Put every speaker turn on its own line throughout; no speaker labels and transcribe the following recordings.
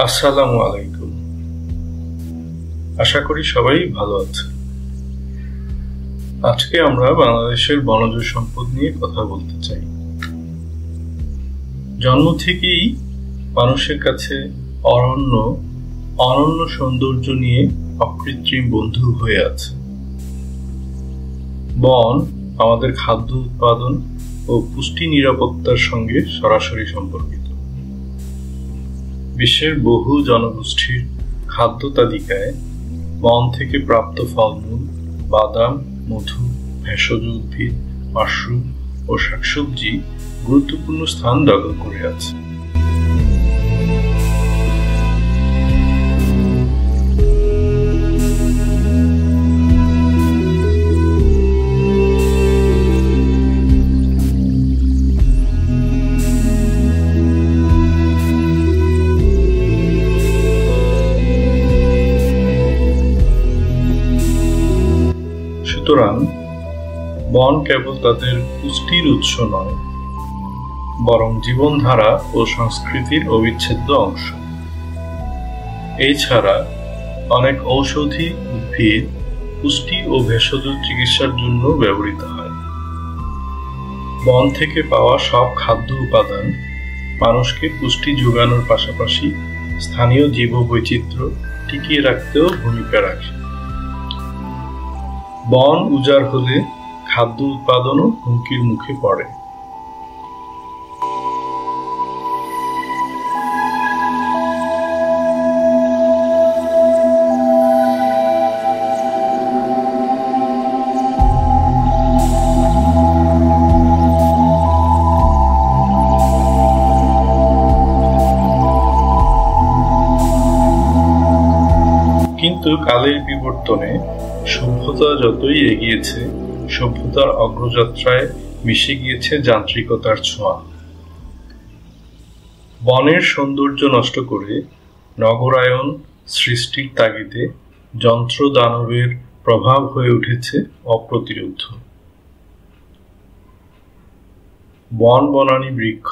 আসসালামু আলাইকুম। আশা করি সবাই ভালো আছে। আজকে আমরা বাংলাদেশের বনজ সম্পদ নিয়ে কথা বলতে চাই। জন্ম থেকেই মানুষের কাছে অরণ্য অনন্য সৌন্দর্য নিয়ে অকৃত্রিম বন্ধু হয়ে আছে। বন আমাদের খাদ্য উৎপাদন ও পুষ্টি নিরাপত্তার সঙ্গে সরাসরি সম্পর্কিত। বিশ্বের বহু জনগোষ্ঠীর খাদ্য তালিকায় বন থেকে প্রাপ্ত ফলমূল, বাদাম, মধু, ভেষজ উদ্ভিদ, মাশরুম ও শাকসবজি গুরুত্বপূর্ণ স্থান দখল করে আছে। সুতরাং বন কেবল তাদের পুষ্টির উৎস নয়, বরং জীবনধারা ও সংস্কৃতির অবিচ্ছেদ্য অংশ। এছাড়া অনেক ঔষধি উদ্ভিদ পুষ্টি ও ভেষজ চিকিৎসার জন্য ব্যবহৃত হয়। বন থেকে পাওয়া সব খাদ্য উপাদান মানুষকে পুষ্টি যোগানোর পাশাপাশি স্থানীয় জীববৈচিত্র্য টিকিয়ে রাখতেও ভূমিকা রাখে। বন উজাড় হলে খাদ্য উৎপাদনও হুমকির মুখে পড়ে। কিন্তু কালের বিবর্তনে সভ্যতা যতই এগিয়েছে, সভ্যতার অগ্রযাত্রায় মিশে গিয়েছে যান্ত্রিকতার ছোঁয়া। বনের সৌন্দর্য নষ্ট করে নগরায়ন সৃষ্টির তাগিদে যন্ত্র দানবের প্রভাব হয়ে উঠেছে অপ্রতিরোধ্য। বন বনানী বৃক্ষ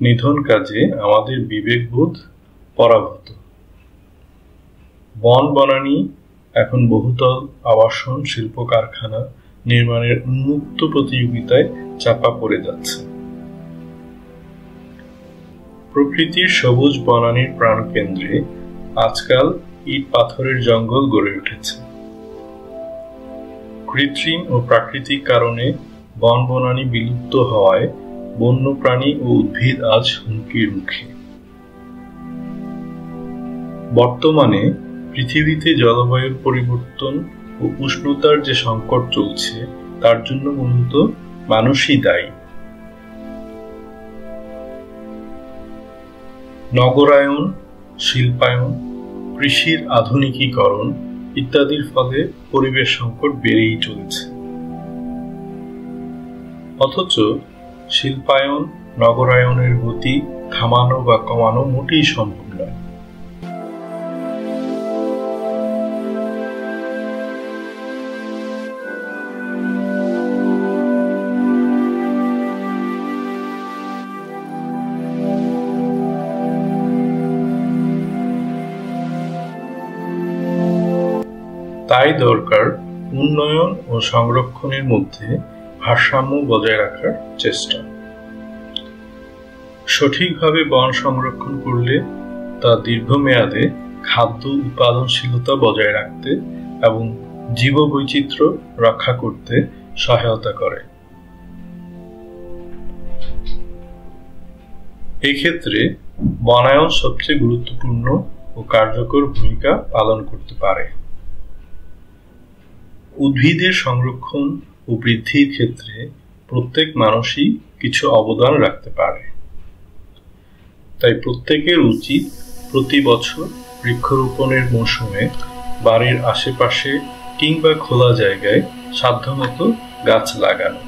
নিধন কাজে আমাদের বিবেকবোধ পরাভূত। বন বনানী এখন বহুতল আবাসন, শিল্প কারখানা নির্মাণের উন্মুক্ত প্রতিযোগিতায় চাপা পড়ে যাচ্ছে। প্রকৃতির সবুজ বনানীর প্রাণকেন্দ্রে আজকাল ইট পাথরের জঙ্গল গড়ে উঠেছে। কৃত্রিম ও প্রাকৃতিক কারণে বন বনানী বিলুপ্ত হওয়ায় বন্যপ্রাণী ও উদ্ভিদ আজ হুমকির মুখে। বর্তমানে পৃথিবীতে জলবায়ুর পরিবর্তন ও উষ্ণতার যে সংকট চলছে, তার জন্য মূলত মানুষই দায়ী। নগরায়ন, শিল্পায়ন, কৃষির আধুনিকীকরণ ইত্যাদির ফলে পরিবেশ সংকট বেড়েই চলেছে। অথচ শিল্পায়ন, নগরায়নের গতি থামানো বা কমানো মোটেই সম্ভব নয়। তাই দরকার উন্নয়ন ও সংরক্ষণের মধ্যে ভারসাম্য বজায় রাখার চেষ্টা। সঠিকভাবে বন সংরক্ষণ করলে তা দীর্ঘমেয়াদে খাদ্য উৎপাদনশীলতা বজায় রাখতে এবং জীববৈচিত্র্য রক্ষা করতে সহায়তা করে। এক্ষেত্রে বনায়ন সবচেয়ে গুরুত্বপূর্ণ ও কার্যকর ভূমিকা পালন করতে পারে। উদ্ভিদের সংরক্ষণ ও বৃদ্ধির ক্ষেত্রে প্রত্যেক মানুষই কিছু অবদান রাখতে পারে। তাই প্রত্যেকের উচিত প্রতি বছর বৃক্ষরোপণের মৌসুমে বাড়ির আশেপাশে কিংবা খোলা জায়গায় সাধ্যমতো গাছ লাগানো।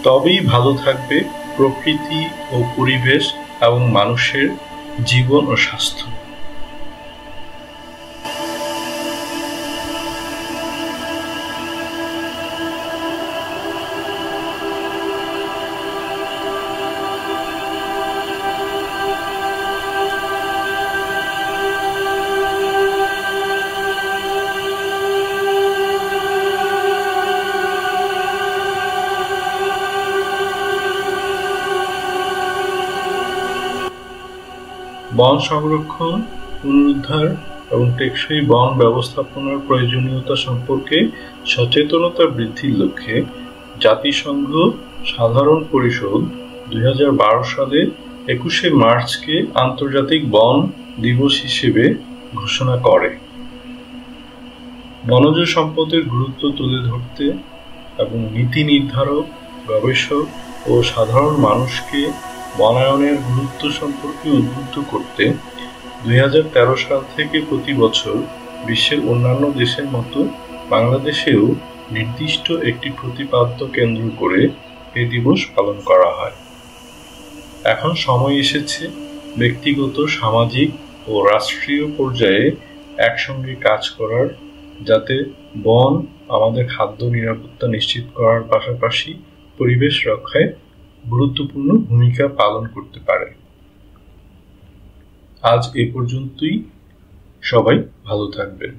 তবেই ভালো থাকবে প্রকৃতি ও পরিবেশ এবং মানুষের জীবন ও স্বাস্থ্য। বন সংরক্ষণ, পুনরুদ্ধার এবং টেকসই বন ব্যবস্থাপনার প্রয়োজনীয়তা সম্পর্কে সচেতনতা বৃদ্ধির লক্ষ্যে জাতিসংঘ সাধারণ পরিষদ 2012 সালে 21শে মার্চকে আন্তর্জাতিক বন দিবস হিসেবে ঘোষণা করে। বনজ সম্পদের গুরুত্ব তুলে ধরতে এবং নীতি নির্ধারক, গবেষক ও সাধারণ মানুষকে বনায়নের গুরুত্ব সম্পর্কে উদ্বুদ্ধ করতে 2013 সাল থেকে প্রতি বছর বিশ্বের অন্যান্য দেশের মতো বাংলাদেশেও নির্দিষ্ট একটি প্রতিপাদ্য কেন্দ্র করে এই দিবস পালন করা হয়। এখন সময় এসেছে ব্যক্তিগত, সামাজিক ও রাষ্ট্রীয় পর্যায়ে একসঙ্গে কাজ করার, যাতে বন আমাদের খাদ্য নিরাপত্তা নিশ্চিত করার পাশাপাশি পরিবেশ রক্ষায় গুরুত্বপূর্ণ ভূমিকা পালন করতে পারে। আজ এ পর্যন্তই। সবাই ভালো থাকবেন।